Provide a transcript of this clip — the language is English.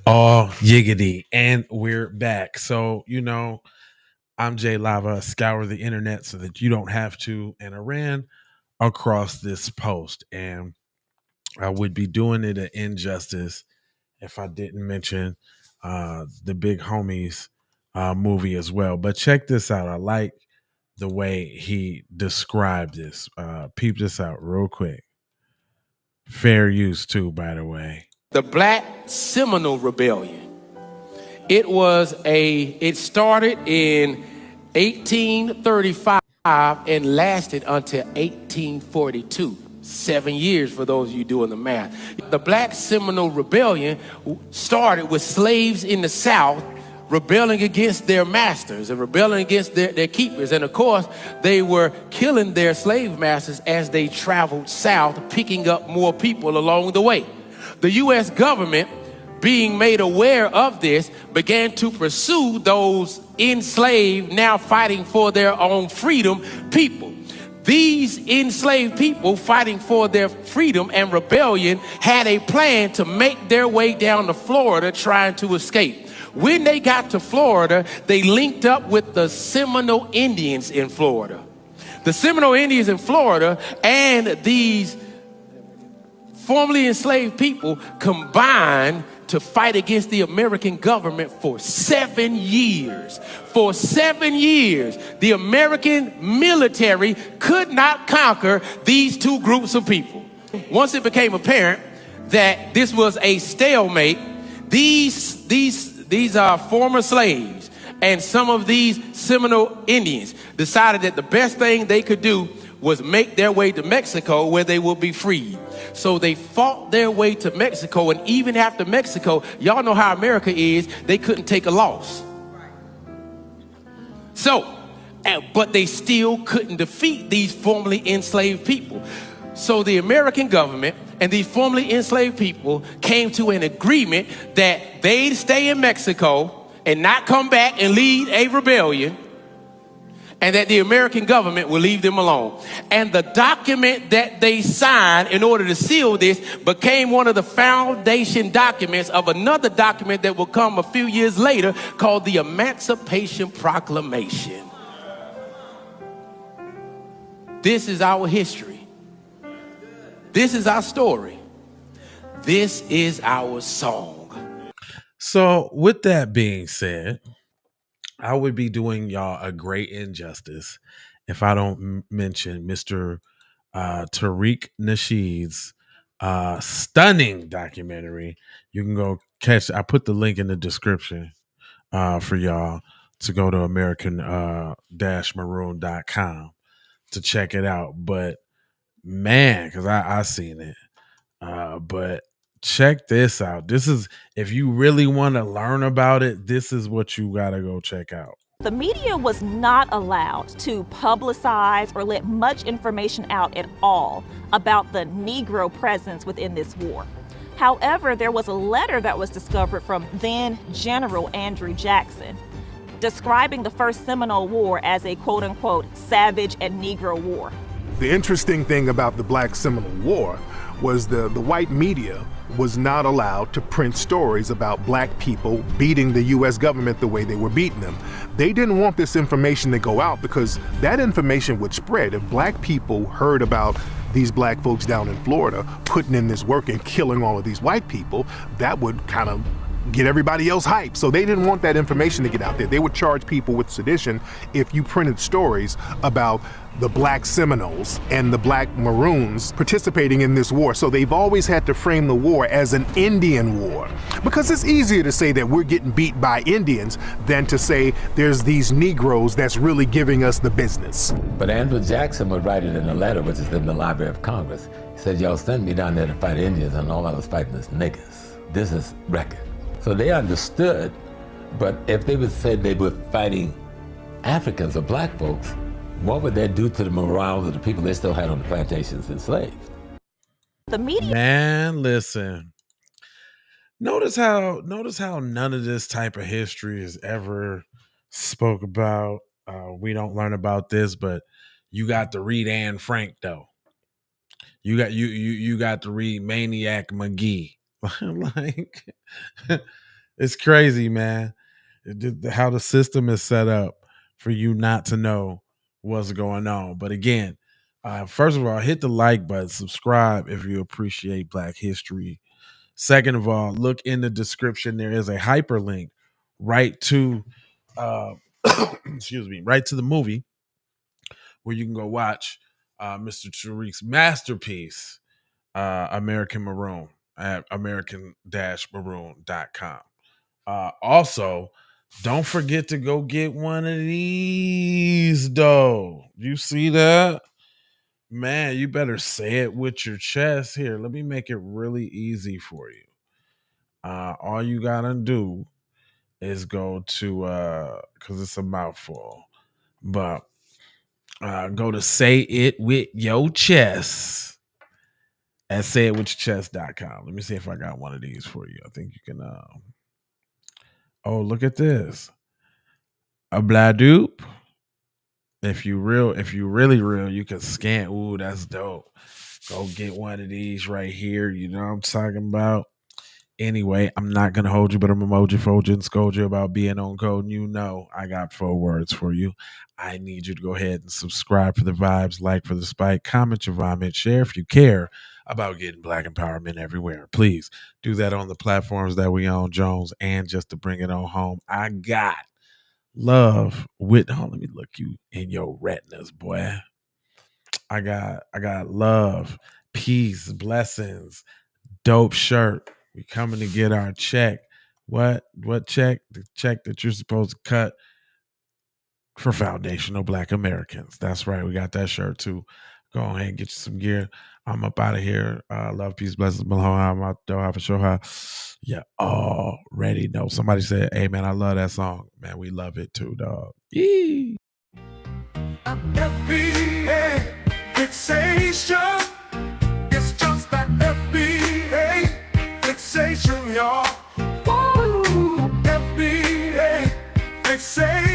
Oh, yiggity. And we're back. So, I'm Jay Lava. Scour the internet so that you don't have to. And I ran across this post, and I would be doing it an injustice if I didn't mention the Big Homies movie as well. But check this out. I like the way he described this. Peep this out real quick. Fair use, too, by the way. The Black Seminole Rebellion. It started in 1835 and lasted until 1842. 7 years for those of you doing the math. The Black Seminole Rebellion started with slaves in the South rebelling against their masters and rebelling against their keepers. And of course, they were killing their slave masters as they traveled south, picking up more people along the way. The U.S. government, being made aware of this, began to pursue those enslaved, now fighting for their own freedom, people. These enslaved people fighting for their freedom and rebellion had a plan to make their way down to Florida trying to escape. When they got to Florida, they linked up with the Seminole Indians in Florida. The Seminole Indians in Florida and these formerly enslaved people combined to fight against the American government for 7 years. For 7 years, the American military could not conquer these two groups of people. Once it became apparent that this was a stalemate, these are former slaves and some of these Seminole Indians decided that the best thing they could do was make their way to Mexico where they will be freed. So they fought their way to Mexico, and even after Mexico, y'all know how America is, they couldn't take a loss. But they still couldn't defeat these formerly enslaved people. So the American government and these formerly enslaved people came to an agreement that they'd stay in Mexico and not come back and lead a rebellion, and that the American government will leave them alone. And the document that they signed in order to seal this became one of the foundation documents of another document that will come a few years later called the Emancipation Proclamation. This is our history. This is our story. This is our song. So, with that being said, I would be doing y'all a great injustice if I don't mention Mr. Tariq Nasheed's stunning documentary. You can go catch. I put the link in the description for y'all to go to American-Maroon.com to check it out. But man, because I seen it. But check this out. This is, if you really want to learn about it, this is what you gotta go check out. The media was not allowed to publicize or let much information out at all about the Negro presence within this war. However, there was a letter that was discovered from then General Andrew Jackson describing the First Seminole War as a quote-unquote savage and Negro war. The interesting thing about the Black Seminole War was the white media was not allowed to print stories about black people beating the U.S. government the way they were beating them. They didn't want this information to go out because that information would spread. If black people heard about these black folks down in Florida putting in this work and killing all of these white people, that would kind of get everybody else hyped. So they didn't want that information to get out there. They would charge people with sedition if you printed stories about the Black Seminoles and the Black Maroons participating in this war. So they've always had to frame the war as an Indian war, because it's easier to say that we're getting beat by Indians than to say there's these Negroes that's really giving us the business. But Andrew Jackson would write it in a letter, which is in the Library of Congress. He said, y'all sent me down there to fight Indians, and all I was fighting is niggas. This is record. So they understood, but if they would say they were fighting Africans or black folks, what would that do to the morale of the people they still had on the plantations enslaved? The media. Man, listen. Notice how none of this type of history is ever spoke about. We don't learn about this, but you got to read Anne Frank though. You got to read Maniac McGee. Like It's crazy, man. How the system is set up for you not to know what's going on. But again, first of all, hit the like button, subscribe if you appreciate Black history. Second of all, look in the description. There is a hyperlink right to, uh, excuse me, right to the movie where you can go watch Mr. Tariq's masterpiece, American Maroon, at american-maroon.com. Also, don't forget to go get one of these, though. You see that? Man, you better say it with your chest. Here, let me make it really easy for you. All you gotta do is go to because it's a mouthful, but go to say it with your chest at sayitwithyourchest.com. Let me see if I got one of these for you. I think you can oh, look at this. A bladoop. If you really real, you can scan. Ooh, that's dope. Go get one of these right here. You know what I'm talking about. Anyway, I'm not gonna hold you, but I'm emoji, fold you, and scold you about being on code. And you know I got 4 words for you. I need you to go ahead and subscribe for the vibes, like for the spike, comment your vomit, share if you care about getting Black empowerment everywhere. Please do that on the platforms that we own, Jones, and just to bring it on home. I got love with let me look you in your retinas, boy. I got love, peace, blessings, dope shirt. We coming to get our check. What check? The check that you're supposed to cut for foundational Black Americans. That's right. We got that shirt too. Go ahead and get you some gear. I'm up out of here. Love, peace, blessings. I'm out there for sure. You already know. Somebody said, hey man, I love that song. Man, we love it too, dog. Yee. FBA fixation. It's just that FBA fixation, y'all. Woo! FBA fixation.